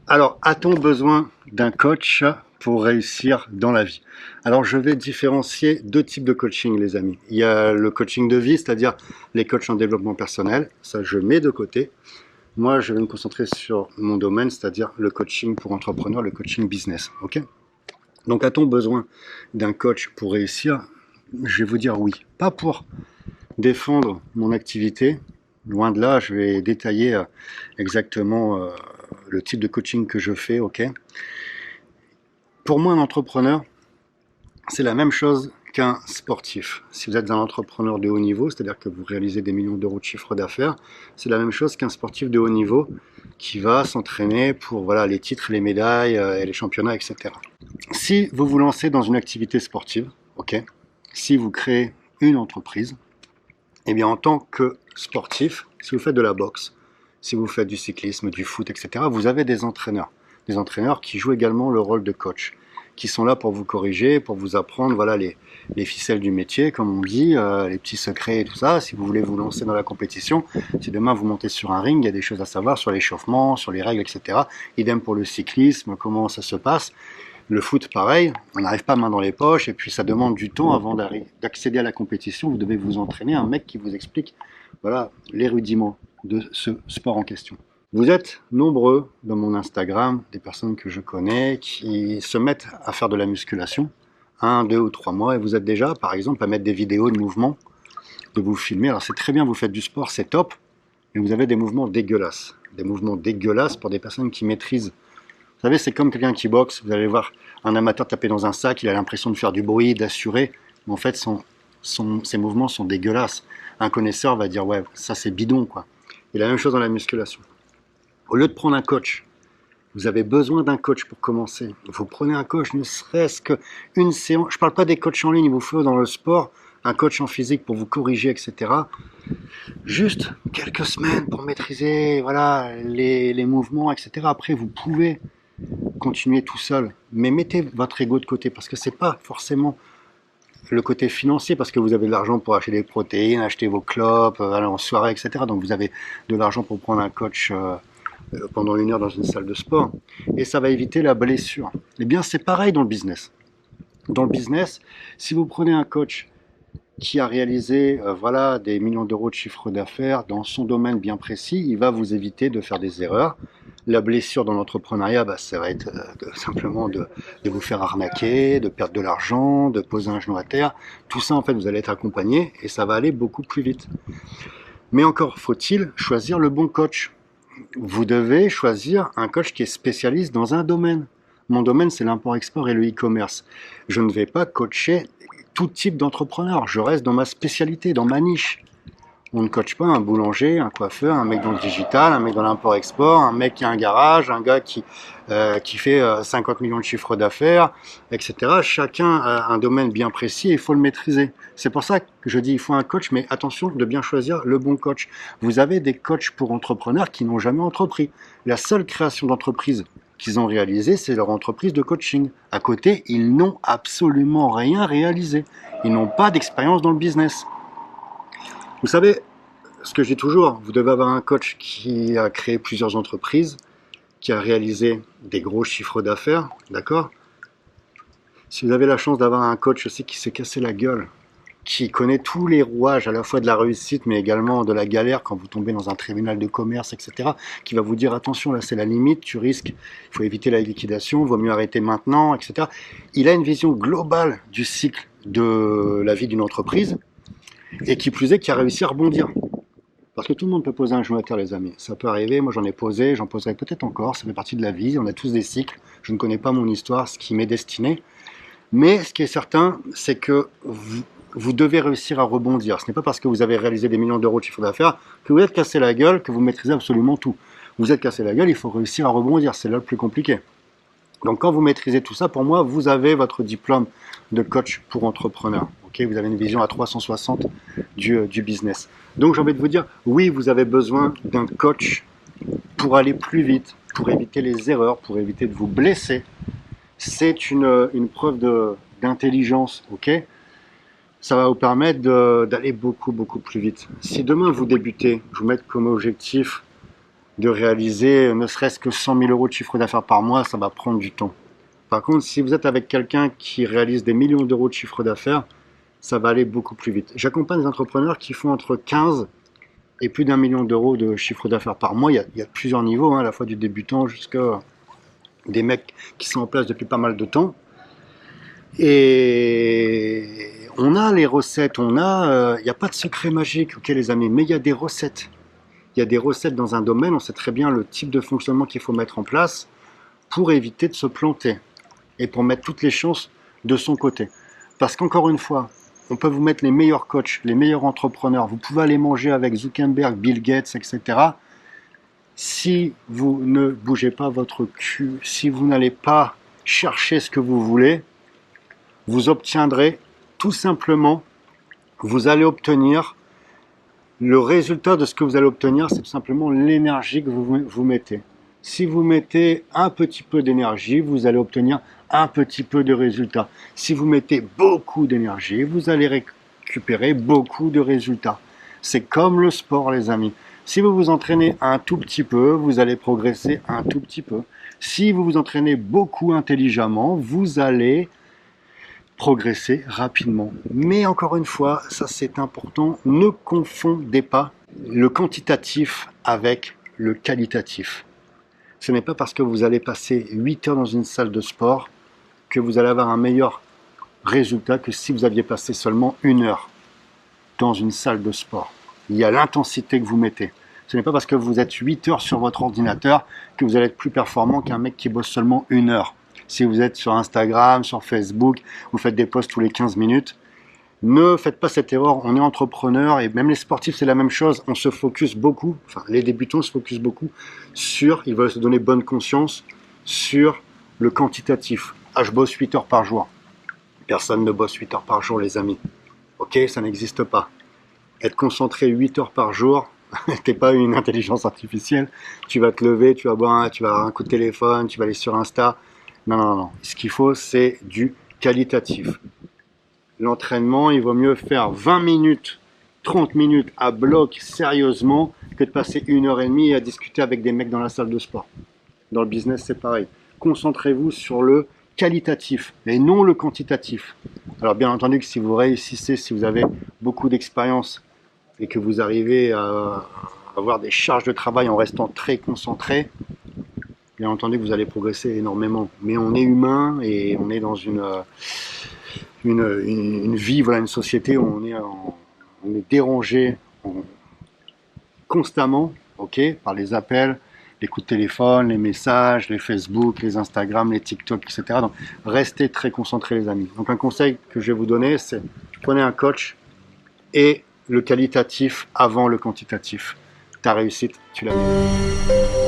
Alors, a-t-on besoin d'un coach pour réussir dans la vie? Alors, je vais différencier deux types de coaching, les amis. Il y a le coaching de vie, c'est-à-dire les coachs en développement personnel. Ça, je mets de côté. Moi, je vais me concentrer sur mon domaine, c'est-à-dire le coaching pour entrepreneurs, le coaching business. Ok? Donc, a-t-on besoin d'un coach pour réussir? Je vais vous dire oui. Pas pour défendre mon activité. Loin de là, je vais détailler exactement le type de coaching que je fais, ok? Pour moi, un entrepreneur, c'est la même chose qu'un sportif. Si vous êtes un entrepreneur de haut niveau, c'est-à-dire que vous réalisez des millions d'euros de chiffre d'affaires, c'est la même chose qu'un sportif de haut niveau qui va s'entraîner pour voilà, les titres, les médailles et les championnats, etc. Si vous vous lancez dans une activité sportive, ok, si vous créez une entreprise, eh bien en tant que sportif, si vous faites de la boxe, si vous faites du cyclisme, du foot, etc., vous avez des entraîneurs qui jouent également le rôle de coach, qui sont là pour vous corriger, pour vous apprendre voilà, les ficelles du métier, comme on dit, les petits secrets et tout ça. Si vous voulez vous lancer dans la compétition, si demain vous montez sur un ring, il y a des choses à savoir sur l'échauffement, sur les règles, etc. Idem pour le cyclisme, comment ça se passe. Le foot, pareil, on n'arrive pas main dans les poches et puis ça demande du temps avant d'accéder à la compétition. Vous devez vous entraîner, un mec qui vous explique voilà, les rudiments de ce sport en question. Vous êtes nombreux dans mon Instagram, des personnes que je connais, qui se mettent à faire de la musculation, 1, 2 ou 3 mois, et vous êtes déjà, par exemple, à mettre des vidéos de mouvements, de vous filmer. Alors c'est très bien, vous faites du sport, c'est top, mais vous avez des mouvements dégueulasses. Des mouvements dégueulasses pour des personnes qui maîtrisent. Vous savez, c'est comme quelqu'un qui boxe, vous allez voir un amateur taper dans un sac, il a l'impression de faire du bruit, d'assurer, mais en fait, ses mouvements sont dégueulasses. Un connaisseur va dire, ouais, ça c'est bidon, quoi. Et la même chose dans la musculation. Au lieu de prendre un coach, vous avez besoin d'un coach pour commencer. Vous prenez un coach, ne serait-ce qu'une séance. Je ne parle pas des coachs en ligne, il vous faut dans le sport un coach en physique pour vous corriger, etc. Juste quelques semaines pour maîtriser voilà, les mouvements, etc. Après, vous pouvez continuer tout seul, mais mettez votre ego de côté parce que c'est pas forcément le côté financier parce que vous avez de l'argent pour acheter des protéines, acheter vos clopes, aller en soirée, etc. Donc vous avez de l'argent pour prendre un coach pendant 1 heure dans une salle de sport et ça va éviter la blessure. Eh bien c'est pareil dans le business. Dans le business, si vous prenez un coach qui a réalisé voilà, des millions d'euros de chiffre d'affaires dans son domaine bien précis, il va vous éviter de faire des erreurs. La blessure dans l'entrepreneuriat, bah, ça va être simplement de vous faire arnaquer, de perdre de l'argent, de poser un genou à terre. Tout ça, en fait, vous allez être accompagné et ça va aller beaucoup plus vite. Mais encore faut-il choisir le bon coach. Vous devez choisir un coach qui est spécialiste dans un domaine. Mon domaine, c'est l'import-export et le e-commerce. Je ne vais pas coacher tout type d'entrepreneur. Je reste dans ma spécialité, dans ma niche. On ne coache pas un boulanger, un coiffeur, un mec dans le digital, un mec dans l'import-export, un mec qui a un garage, un gars qui fait 50 millions de chiffres d'affaires, etc. Chacun a un domaine bien précis et il faut le maîtriser. C'est pour ça que je dis il faut un coach, mais attention de bien choisir le bon coach. Vous avez des coachs pour entrepreneurs qui n'ont jamais entrepris. La seule création d'entreprise qu'ils ont réalisée, c'est leur entreprise de coaching. À côté, ils n'ont absolument rien réalisé. Ils n'ont pas d'expérience dans le business. Vous savez, ce que je dis toujours, vous devez avoir un coach qui a créé plusieurs entreprises, qui a réalisé des gros chiffres d'affaires, d'accord? Si vous avez la chance d'avoir un coach aussi qui s'est cassé la gueule, qui connaît tous les rouages à la fois de la réussite mais également de la galère quand vous tombez dans un tribunal de commerce, etc., qui va vous dire attention, là c'est la limite, tu risques, il faut éviter la liquidation, vaut mieux arrêter maintenant, etc. Il a une vision globale du cycle de la vie d'une entreprise et qui plus est, qui a réussi à rebondir. Parce que tout le monde peut poser un genou à terre, les amis. Ça peut arriver, moi j'en ai posé, j'en poserai peut-être encore, ça fait partie de la vie, on a tous des cycles, je ne connais pas mon histoire, ce qui m'est destiné. Mais ce qui est certain, c'est que vous devez réussir à rebondir. Ce n'est pas parce que vous avez réalisé des millions d'euros de chiffre d'affaires que vous êtes cassé la gueule, que vous maîtrisez absolument tout. Vous êtes cassé la gueule, il faut réussir à rebondir, c'est là le plus compliqué. Donc quand vous maîtrisez tout ça, pour moi, vous avez votre diplôme de coach pour entrepreneur. Okay, vous avez une vision à 360 du business. Donc j'ai envie de vous dire, oui, vous avez besoin d'un coach pour aller plus vite, pour éviter les erreurs, pour éviter de vous blesser. C'est une preuve d'intelligence, ok? Ça va vous permettre d'aller beaucoup, beaucoup plus vite. Si demain vous débutez, vous mettez comme objectif de réaliser ne serait-ce que 100 000 euros de chiffre d'affaires par mois, ça va prendre du temps. Par contre, si vous êtes avec quelqu'un qui réalise des millions d'euros de chiffre d'affaires, ça va aller beaucoup plus vite. J'accompagne des entrepreneurs qui font entre 15 et plus d'1 million d'euros de chiffre d'affaires par mois. Il y a plusieurs niveaux, à la fois du débutant jusqu'à des mecs qui sont en place depuis pas mal de temps. Et on a les recettes, il n'y a pas de secret magique, ok les amis, mais il y a des recettes. Il y a des recettes dans un domaine, on sait très bien le type de fonctionnement qu'il faut mettre en place pour éviter de se planter et pour mettre toutes les chances de son côté. Parce qu'encore une fois, on peut vous mettre les meilleurs coachs, les meilleurs entrepreneurs, vous pouvez aller manger avec Zuckerberg, Bill Gates, etc. Si vous ne bougez pas votre cul, si vous n'allez pas chercher ce que vous voulez, vous obtiendrez tout simplement, vous allez obtenir le résultat de ce que vous allez obtenir, c'est tout simplement l'énergie que vous mettez. Si vous mettez un petit peu d'énergie, vous allez obtenir un petit peu de résultats. Si vous mettez beaucoup d'énergie, vous allez récupérer beaucoup de résultats. C'est comme le sport, les amis. Si vous vous entraînez un tout petit peu, vous allez progresser un tout petit peu. Si vous vous entraînez beaucoup intelligemment, vous allez progresser rapidement. Mais encore une fois, ça c'est important, ne confondez pas le quantitatif avec le qualitatif. Ce n'est pas parce que vous allez passer 8 heures dans une salle de sport que vous allez avoir un meilleur résultat que si vous aviez passé seulement 1 heure dans une salle de sport. Il y a l'intensité que vous mettez. Ce n'est pas parce que vous êtes 8 heures sur votre ordinateur que vous allez être plus performant qu'un mec qui bosse seulement 1 heure. Si vous êtes sur Instagram, sur Facebook, vous faites des posts tous les 15 minutes, ne faites pas cette erreur. On est entrepreneur et même les sportifs, c'est la même chose. On se focus beaucoup, enfin les débutants se focus beaucoup sur, ils veulent se donner bonne conscience, sur le quantitatif. Ah, je bosse 8 heures par jour. Personne ne bosse 8 heures par jour, les amis. Ok, ça n'existe pas. Être concentré 8 heures par jour, t'es pas une intelligence artificielle. Tu vas te lever, tu vas avoir un coup de téléphone, tu vas aller sur Insta. Non. Ce qu'il faut, c'est du qualitatif. L'entraînement, il vaut mieux faire 20 minutes, 30 minutes à bloc sérieusement que de passer 1 heure et demie à discuter avec des mecs dans la salle de sport. Dans le business, c'est pareil. Concentrez-vous sur le qualitatif et non le quantitatif. Alors bien entendu que si vous réussissez, si vous avez beaucoup d'expérience et que vous arrivez à avoir des charges de travail en restant très concentré, bien entendu que vous allez progresser énormément. Mais on est humain et on est dans une vie, voilà, une société où on est dérangé constamment, ok, par les appels, les coups de téléphone, les messages, les Facebook, les Instagram, les TikTok, etc. Donc, restez très concentrés, les amis. Donc, un conseil que je vais vous donner, c'est prenez un coach et le qualitatif avant le quantitatif. Ta réussite, tu l'as.